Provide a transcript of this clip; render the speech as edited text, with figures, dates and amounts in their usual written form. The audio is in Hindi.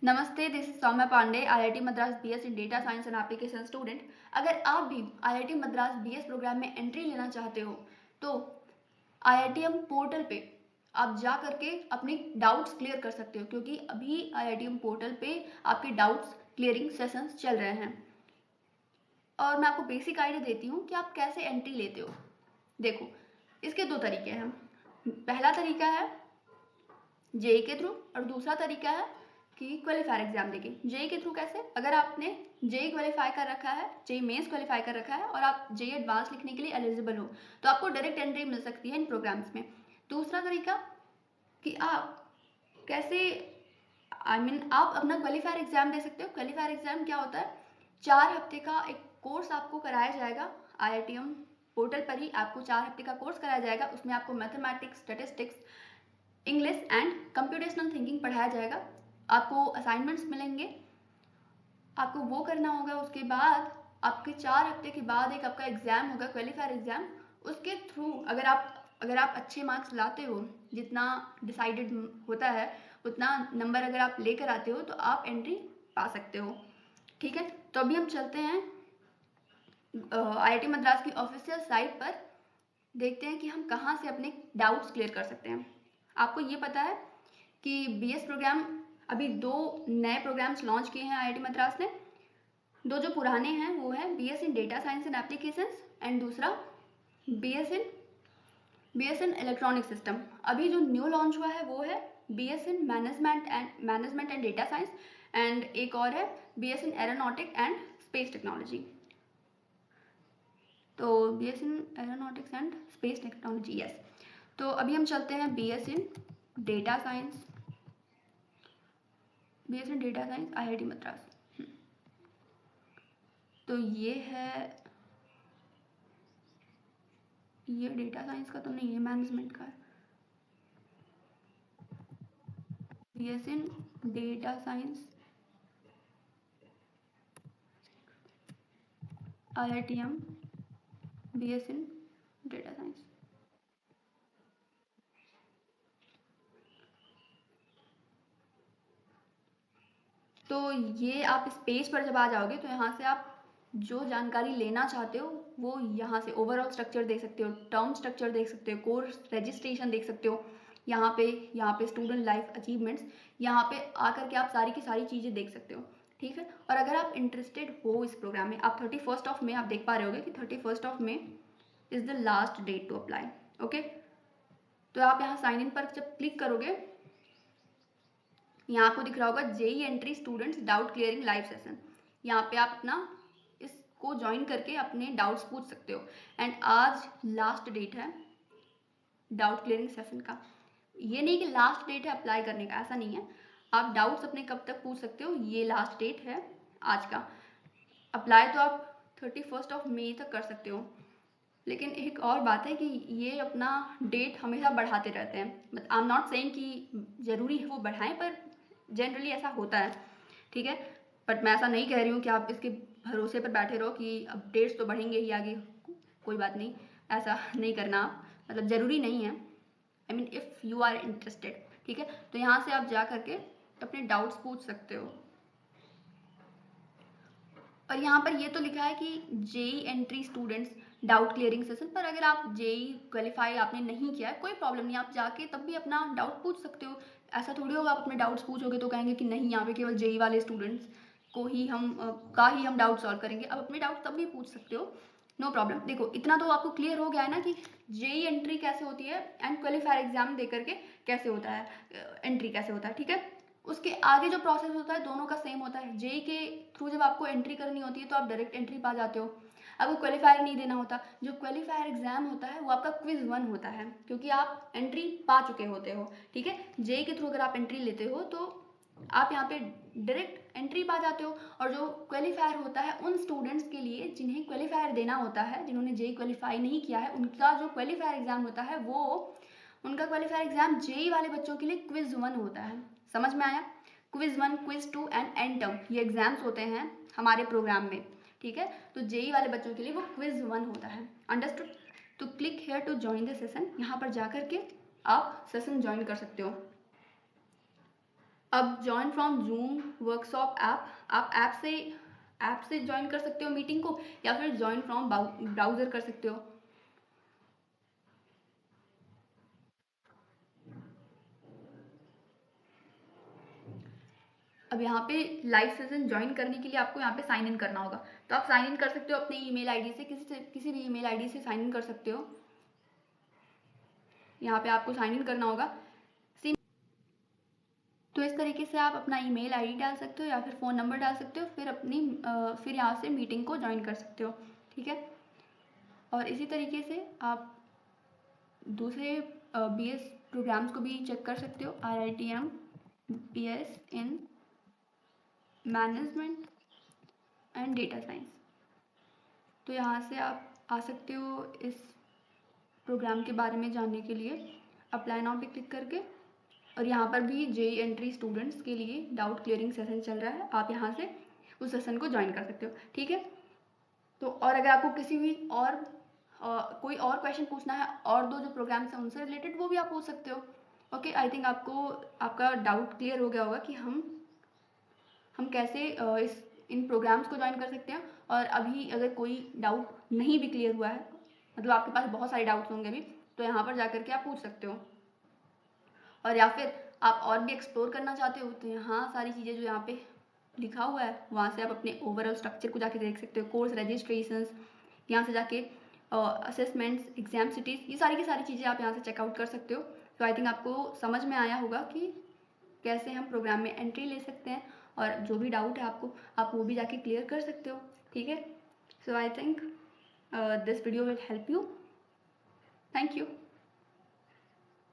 नमस्ते, this is Saumya Pandey, IIT Madras BS in data science and application student. अगर आप भी आईआईटी मद्रास बीएस प्रोग्राम में एंट्री लेना चाहते हो तो आईआईटीएम पोर्टल पे आप जा करके अपने डाउट्स क्लियर कर सकते हो, क्योंकि अभी आईआईटीएम पोर्टल पे आपके डाउट्स क्लियरिंग सेशंस चल रहे हैं। और मैं आपको बेसिक आइडिया देती हूँ कि आप कैसे एंट्री लेते हो। देखो, इसके दो तरीके हैं। पहला तरीका है जेई के थ्रू और दूसरा तरीका है कि क्वालिफायर एग्जाम देके। जेई के थ्रू कैसे? अगर आपने जेई क्वालिफाई कर रखा है, जेई मेंस क्वालिफाई कर रखा है और आप जेई एडवांस लिखने के लिए एलिजिबल हो तो आपको डायरेक्ट एंट्री मिल सकती है इन प्रोग्राम्स में। दूसरा तरीका कि आप कैसे आप अपना क्वालिफायर एग्जाम दे सकते हो। क्वालिफायर एग्जाम क्या होता है? 4 हफ्ते का एक कोर्स आपको कराया जाएगा आईआईटीएम पोर्टल पर ही। आपको 4 हफ्ते का कोर्स कराया जाएगा। उसमें आपको mathematics, statistics, English and computational thinking पढ़ाया जाएगा। आपको असाइनमेंट्स मिलेंगे, आपको वो करना होगा। उसके बाद आपके 4 हफ्ते के बाद एक आपका एग्ज़ाम होगा, क्वालिफायर एग्ज़ाम। उसके थ्रू अगर आप अच्छे मार्क्स लाते हो, जितना डिसाइडेड होता है उतना नंबर अगर आप लेकर आते हो तो आप एंट्री पा सकते हो। ठीक है, तो अभी हम चलते हैं आईआईटी मद्रास की ऑफिशियल साइट पर, देखते हैं कि हम कहाँ से अपने डाउट्स क्लियर कर सकते हैं। आपको ये पता है कि बीएस प्रोग्राम अभी 2 नए प्रोग्राम्स लॉन्च किए हैं आईआईटी मद्रास ने। 2 जो पुराने हैं वो है BS in data science and applications and दूसरा बीएस इन इलेक्ट्रॉनिक सिस्टम। अभी जो न्यू लॉन्च हुआ है वो है BS in management and data science, and एक और है BS in aeronautic and space technology. तो BS in aeronautics and space technology, yes. तो अभी हम चलते हैं BS in data science IIT Madras. तो ये डेटा साइंस का तो नहीं है, मैनेजमेंट का है। BS in data science IITM, BS in data science. तो ये आप इस पेज पर जब आ जाओगे तो यहाँ से आप जो जानकारी लेना चाहते हो वो यहाँ से ओवरऑल स्ट्रक्चर देख सकते हो, टर्म स्ट्रक्चर देख सकते हो, कोर्स रजिस्ट्रेशन देख सकते हो। यहाँ पे स्टूडेंट लाइफ अचीवमेंट्स, यहाँ पे आकर के आप सारी की सारी चीज़ें देख सकते हो। ठीक है, और अगर आप इंटरेस्टेड हो इस प्रोग्राम में, आप 31 ऑफ मे, आप देख पा रहे होगे कि 31 of May is the last date to apply. Okay, तो आप यहाँ साइन इन पर जब क्लिक करोगे, यहाँ आपको दिख रहा होगा JEE entry students doubt clearing live session. यहाँ पे आप अपना इसको ज्वाइन करके अपने डाउट्स पूछ सकते हो। एंड आज लास्ट डेट है डाउट क्लियरिंग सेशन का। ये नहीं कि लास्ट डेट है अप्लाई करने का, ऐसा नहीं है। आप डाउट्स अपने कब तक पूछ सकते हो, ये लास्ट डेट है आज का। अप्लाई तो आप 31 ऑफ मई तक कर सकते हो। लेकिन एक और बात है कि ये अपना डेट हमेशा बढ़ाते रहते हैं। आई एम नॉट सेइंग कि ज़रूरी है वो बढ़ाएं, पर जनरली ऐसा होता है। ठीक है, बट मैं ऐसा नहीं कह रही हूँ कि आप इसके भरोसे पर बैठे रहो कि अब डेट्स तो बढ़ेंगे ही आगे, कोई बात नहीं, ऐसा नहीं करना आप। मतलब ज़रूरी नहीं है, I mean if you are interested. ठीक है, तो यहाँ से आप जा करके अपने डाउट्स पूछ सकते हो। और यहाँ पर ये तो लिखा है कि JEE entry students doubt clearing session, पर अगर आप जेई क्वालिफाई आपने नहीं किया है, कोई प्रॉब्लम नहीं, आप जाके तब भी अपना डाउट पूछ सकते हो। ऐसा थोड़ी होगा आप अपने डाउट्स पूछोगे तो कहेंगे कि नहीं, यहाँ पे केवल जेई वाले स्टूडेंट्स को ही हम डाउट सॉल्व करेंगे। अब अपने डाउट तब भी पूछ सकते हो, नो प्रॉब्लम। देखो, इतना तो आपको क्लियर हो गया है ना कि जेई एंट्री कैसे होती है एंड क्वालिफायर एग्जाम दे करके कैसे होता है, एंट्री कैसे होता है। ठीक है, उसके आगे जो प्रोसेस होता है दोनों का सेम होता है। जेई के थ्रू जब आपको एंट्री करनी होती है तो आप डायरेक्ट एंट्री पा जाते हो। आपको क्वालिफायर नहीं देना होता। जो क्वालिफायर एग्जाम होता है वो आपका क्विज 1 होता है, क्योंकि आप एंट्री पा चुके होते हो। ठीक है, जेई के थ्रू अगर आप एंट्री लेते हो तो आप यहाँ पे डायरेक्ट एंट्री पा जाते हो। और जो क्वालिफायर होता है उन स्टूडेंट्स के लिए जिन्हें क्वालिफायर देना होता है, जिन्होंने जेई क्वालिफाई नहीं किया है, उनका जो क्वालिफायर एग्जाम होता है वो उनका क्वालिफायर एग्जाम जेई वाले बच्चों के लिए क्विज 1 होता है। समझ में आया? Quiz 1, quiz 2 and and term, ये एग्जाम्स होते हैं हमारे प्रोग्राम में। ठीक है, तो जेई वाले बच्चों के लिए वो क्विज 1 होता है। अंडरस्टूड? तो click here to join the session, यहाँ पर जाकर के आप सेशन ज्वाइन कर सकते हो। अब join from zoom workshop app, आप ऐप से ज्वाइन कर सकते हो मीटिंग को, या फिर ज्वाइन फ्रॉम ब्राउज़र कर सकते हो। अब यहाँ पे लाइव सेशन ज्वाइन करने के लिए आपको यहाँ पे साइन इन करना होगा। तो आप साइन इन कर सकते हो अपने ईमेल आईडी से, किसी भी ईमेल आईडी से साइन इन कर सकते हो। यहाँ पे आपको साइन इन करना होगा। तो इस तरीके से आप अपना ईमेल आईडी डाल सकते हो या फिर फ़ोन नंबर डाल सकते हो, फिर यहाँ से मीटिंग को ज्वाइन कर सकते हो। ठीक है। और इसी तरीके से आप दूसरे बीएस प्रोग्राम्स को भी चेक कर सकते हो। IITM BS in management and data science. तो यहाँ से आप आ सकते हो इस प्रोग्राम के बारे में जानने के लिए अप्लाई नाउ पे क्लिक करके। और यहाँ पर भी जेई एंट्री स्टूडेंट्स के लिए डाउट क्लियरिंग सेशन चल रहा है, आप यहाँ से उस सेशन को ज्वाइन कर सकते हो। ठीक है। तो और अगर आपको किसी भी और कोई और क्वेश्चन पूछना है और दो जो प्रोग्राम्स हैं उनसे रिलेटेड, वो भी आप पूछ सकते हो। ओके, आई थिंक आपको आपका डाउट क्लियर हो गया होगा कि हम कैसे इस इन प्रोग्राम्स को ज्वाइन कर सकते हैं। और अभी अगर कोई डाउट नहीं भी क्लियर हुआ है, मतलब आपके पास बहुत सारे डाउट्स होंगे अभी, तो यहाँ पर जा करके आप पूछ सकते हो। और या फिर आप और भी एक्सप्लोर करना चाहते हो तो यहाँ सारी चीज़ें जो यहाँ पे लिखा हुआ है वहाँ से आप अपने ओवरऑल स्ट्रक्चर को जाके देख सकते हो। कोर्स रजिस्ट्रेशंस, यहाँ से जाके असेसमेंट्स, एग्जाम सिटीज़, ये सारी की सारी चीज़ें आप यहाँ से चेकआउट कर सकते हो। तो आई थिंक आपको समझ में आया होगा कि कैसे हम प्रोग्राम में एंट्री ले सकते हैं, और जो भी डाउट है आपको, आप वो भी जाके क्लियर कर सकते हो। ठीक है। So I think this video will help you. Thank you.